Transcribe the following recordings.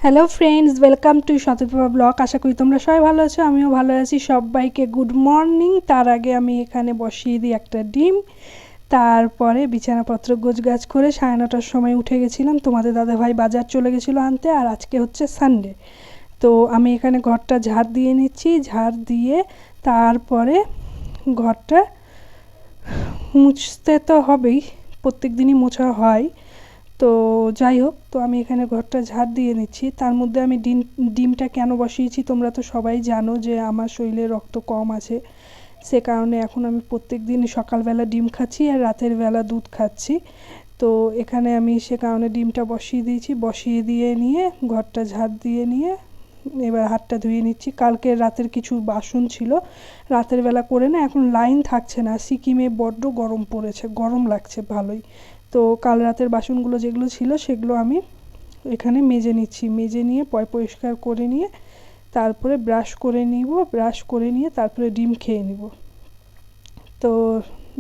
Hello friends, welcome to Shataprabha blog. আশা করি তোমরা সবাই ভালো আছো, আমিও ভালো আছি। সবাইকে গুড মর্নিং। তার আগে আমি এখানে বসিয়ে দিই একটা ডিম। তারপরে বিছানাপত্র গোছগাছ করে 9:30টার সময় উঠে গেছিলাম। তোমাদের দাদাভাই বাজার চলে গেছিলো আনতে, আর আজকে হচ্ছে সানডে। তো আমি এখানে ঘরটা ঝাড় দিয়ে নিচ্ছি। ঝাড় দিয়ে তারপরে ঘরটা মুছতে তো হবেই, প্রত্যেক দিনই মোছা হয়। তো যাই হোক, তো আমি এখানে ঘরটা ঝাড় দিয়ে নিচ্ছি। তার মধ্যে আমি ডিমটা কেন বসিয়েছি তোমরা তো সবাই জানো যে আমার শরীরে রক্ত কম আছে। সে কারণে এখন আমি প্রত্যেক দিন সকালবেলা ডিম খাচ্ছি আর রাতের বেলা দুধ খাচ্ছি। তো এখানে আমি সে কারণে ডিমটা বসিয়ে দিয়েছি। বসিয়ে দিয়ে নিয়ে ঘরটা ঝাড় দিয়ে নিয়ে এবার হাতটা ধুয়ে নিচ্ছি। কালকের রাতের কিছু বাসন ছিল, রাতের বেলা করে না, এখন লাইন থাকছে না। সিকিমে বড্ড গরম পড়েছে, গরম লাগছে ভালোই। তো কাল রাতের বাসনগুলো যেগুলো ছিল সেগুলো আমি এখানে মেজে নিচ্ছি। মেজে নিয়ে পরিষ্কার করে নিয়ে তারপরে ব্রাশ করে নিব। ব্রাশ করে নিয়ে তারপরে ডিম খেয়ে নিব। তো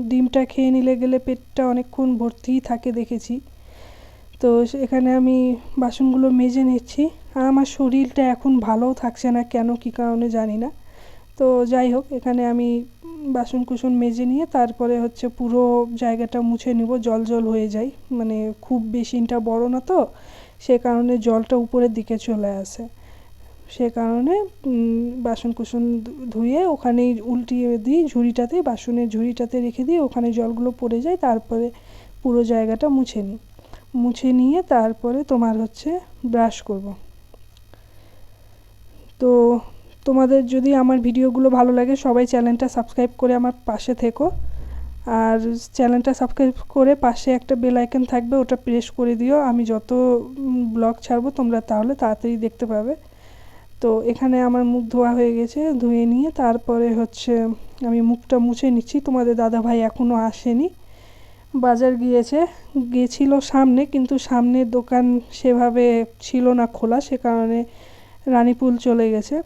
ডিমটা খেয়ে নিলে গেলে পেটটা অনেকক্ষণ ভর্তিই থাকে দেখেছি। তো এখানে আমি বাসনগুলো মেজে নিচ্ছি। আর আমার শরীরটা এখন ভালোও থাকছে না, কেন কী কারণে জানি না। তো যাই হোক, এখানে আমি বাসন কুসন মেজে নিয়ে তারপরে হচ্ছে পুরো জায়গাটা মুছে নিব। জল জল হয়ে যায়, মানে খুব বেশিটা বড় না তো, সে কারণে জলটা উপরের দিকে চলে আসে। সে কারণে বাসন কুসন ধুয়ে ওখানেই উল্টিয়ে দিই ঝুড়িটাতে, বাসনের ঝুড়িটাতে রেখে দিই, ওখানে জলগুলো পড়ে যায়। তারপরে পুরো জায়গাটা মুছে নিই। মুছে নিয়ে তারপরে তোমার হচ্ছে ব্রাশ করব। তো তোমাদের যদি আমার ভিডিওগুলো ভালো লাগে সবাই চ্যানেলটা সাবস্ক্রাইব করে আমার পাশে থেকো। আর চ্যানেলটা সাবস্ক্রাইব করে পাশে একটা বেল আইকন থাকবে, ওটা প্রেস করে দিও। আমি যত ব্লগ ছাড়বো তোমরা তাহলে তাড়াতাড়ি দেখতে পাবে। তো এখানে আমার মুখ ধোয়া হয়ে গেছে। ধুয়ে নিয়ে তারপরে হচ্ছে আমি মুখটা মুছে নিচ্ছি। তোমাদের দাদাভাই এখনও আসেনি, বাজার গিয়েছিল সামনে, কিন্তু সামনের দোকান সেভাবে ছিল না খোলা, সে কারণে রানীপুল চলে গেছে।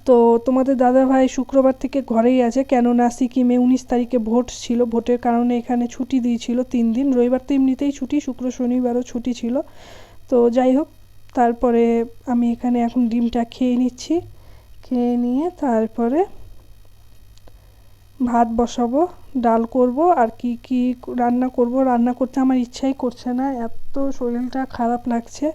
তো তোমাদের দাদাভাই শুক্রবার থেকে ঘরেই আছে, কেননা সিকিমে 19 তারিখে ভোট ছিল। ভোটের কারণে এখানে ছুটি দিয়েছিল 3 দিন। রবিবার তো এমনিতেই ছুটি, শুক্র শনিবারও ছুটি ছিল। তো যাই হোক, তারপরে আমি এখানে এখন ডিমটা খেয়ে নিচ্ছি। খেয়ে নিয়ে তারপরে ভাত বসাবো, ডাল করব, আর কি কি রান্না করব। রান্না করতে আমার ইচ্ছাই করছে না, এত শরীরটা খারাপ লাগছে।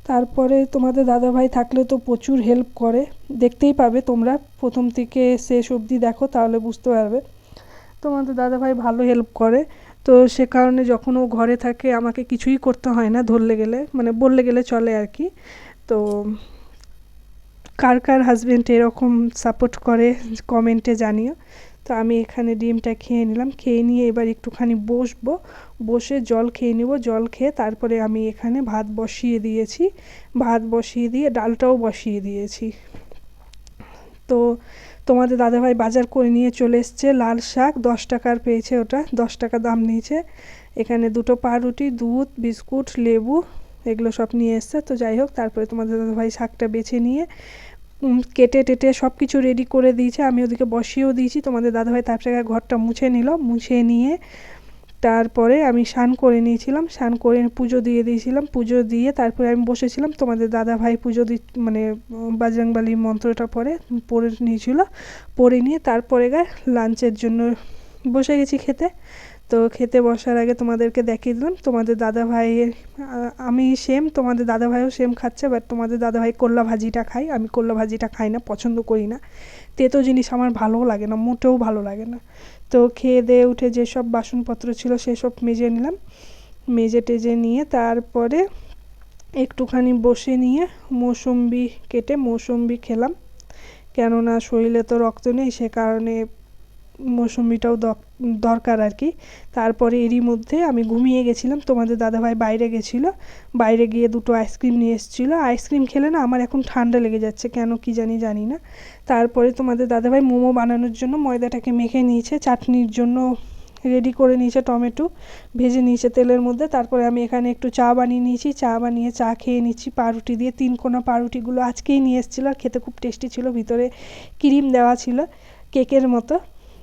তারপরে তোমাদের দাদাভাই থাকলে তো প্রচুর হেল্প করে, দেখতেই পাবে তোমরা, প্রথম থেকে শেষ অবধি দেখো তাহলে বুঝতে পারবে। তোমাদের দাদাভাই ভালো হেল্প করে। তো সে কারণে যখন ও ঘরে থাকে আমাকে কিছুই করতে হয় না, ধরলে গেলে মানে বললে গেলে চলে আর কি। তো কার কার হাজব্যান্ড এরকম সাপোর্ট করে কমেন্টে জানিও। তো আমি এখানে ডিমটা খেয়ে নিলাম। খেয়ে নিয়ে এবার একটুখানি বসবো, বসে জল খেয়ে নেব। জল খেয়ে তারপরে আমি এখানে ভাত বসিয়ে দিয়েছি। ভাত বসিয়ে দিয়ে ডালটাও বসিয়ে দিয়েছি। তো তোমাদের দাদাভাই বাজার করে নিয়ে চলে এসছে লাল শাক, 10 টাকার পেয়েছে, ওটা 10 টাকা দাম নিয়েছে। এখানে 2টো পাউরুটি, দুধ, বিস্কুট, লেবু, এগুলো সব নিয়ে এসছে। তো যাই হোক, তারপরে তোমাদের দাদাভাই শাকটা বেছে নিয়ে কেটে টেটে সব কিছু রেডি করে দিয়েছে। আমি ওদিকে বসিয়েও দিয়েছি। তোমাদের দাদাভাই তারপরে ঘরটা মুছে নিল। মুছে নিয়ে তারপরে আমি স্নান করে নিয়েছিলাম, স্নান করে পুজো দিয়ে দিয়েছিলাম। পুজো দিয়ে তারপরে আমি বসেছিলাম। তোমাদের দাদাভাই পুজো মানে বজরংবলী মন্ত্রটা পড়ে নিয়েছিল। পড়ে নিয়ে তারপরে লাঞ্চের জন্য বসে গেছি খেতে। তো খেতে বসার আগে তোমাদেরকে দেখিয়ে দিলাম তোমাদের দাদাভাইয়ের, আমি সেম, তোমাদের দাদাভাইও সেম খাচ্ছে। বাট তোমাদের দাদাভাই করলা ভাজিটা খাই, আমি করলা ভাজিটা খাই না, পছন্দ করি না। তেতো জিনিস আমার ভালোও লাগে না, মোটেও ভালো লাগে না। তো খেয়ে দিয়ে উঠে যেসব বাসনপত্র ছিল সেসব মেজে নিলাম। মেজে টেজে নিয়ে তারপরে একটুখানি বসে নিয়ে মৌসুম্বি কেটে মৌসুম্বি খেলাম, কেননা শরীরে তো রক্ত নেই, সে কারণে মৌসুম্বিটাও দরকার আর কি। তারপরে এরই মধ্যে আমি ঘুমিয়ে গেছিলাম। তোমাদের দাদাভাই বাইরে গেছিলো, বাইরে গিয়ে 2টো আইসক্রিম নিয়ে এসেছিলো। আইসক্রিম খেলে না আমার এখন ঠান্ডা লেগে যাচ্ছে, কেন কি জানি না। তারপরে তোমাদের দাদাভাই মোমো বানানোর জন্য ময়দাটাকে মেখে নিয়েছে, চাটনির জন্য রেডি করে নিয়েছে, টমেটো ভেজে নিয়েছে তেলের মধ্যে। তারপরে আমি এখানে একটু চা বানিয়ে নিয়েছি, চা বানিয়ে চা খেয়ে নিচ্ছি পাউরুটি দিয়ে। 3 কোনা পাউরুটিগুলো আজকেই নিয়ে এসেছিলো, আর খেতে খুব টেস্টি ছিল, ভিতরে ক্রিম দেওয়া ছিল কেকের মতো।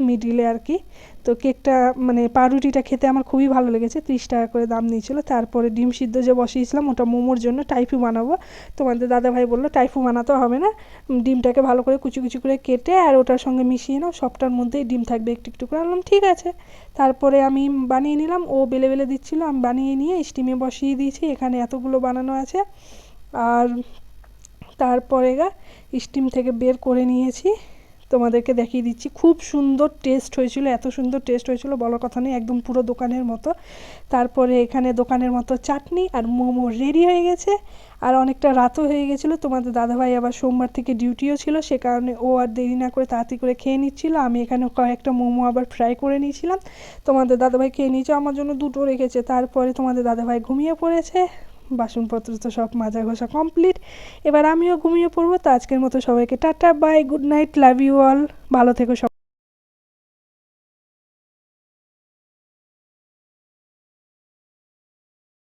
মিডিলে আর কি। তো কেকটা মানে পাউরুটিটা খেতে আমার খুবই ভালো লেগেছে, 30 টাকা করে দাম নিয়েছিল। তারপরে ডিম সিদ্ধ যে বসিয়েছিলাম ওটা মোমোর জন্য টাইফু বানাবো। তোমাদের দাদাভাই বললো টাইফু বানাতে হবে না, ডিমটাকে ভালো করে কুচি কুচি করে কেটে আর ওটার সঙ্গে মিশিয়ে নাও, সবটার মধ্যেই ডিম থাকবে একটু একটু করে। বললাম ঠিক আছে। তারপরে আমি বানিয়ে নিলাম, ও বেলে বেলে দিচ্ছিলো, আমি বানিয়ে নিয়ে স্টিমে বসিয়ে দিয়েছি। এখানে এতগুলো বানানো আছে। আর তারপরে স্টিম থেকে বের করে নিয়েছি, তোমাদেরকে দেখিয়ে দিচ্ছি। খুব সুন্দর টেস্ট হয়েছিল, এত সুন্দর টেস্ট হয়েছিল বলার কথা নেই, একদম পুরো দোকানের মতো। তারপরে এখানে দোকানের মতো চাটনি আর মোমো রেডি হয়ে গেছে। আর অনেকটা রাতও হয়ে গেছিলো, তোমাদের দাদাভাই আবার সোমবার থেকে ডিউটিও ছিল, সে কারণে ও আর দেরি না করে তাড়াতাড়ি করে খেয়ে নিচ্ছিলো। আমি এখানে কয়েকটা মোমো আবার ফ্রাই করে নিয়েছিলাম, তোমাদের দাদাভাই খেয়ে নিয়েছে, আমার জন্য দুটো রেখেছে। তারপরে তোমাদের দাদাভাই ঘুমিয়ে পড়েছে, বাসনপত্র তো সব মাজা ঘষা কমপ্লিট। এবার আমিও ঘুমিয়ে পড়বো। তো আজকের মতো সবাইকে tata, bye, good night, love you all, ভালো থেকো সব।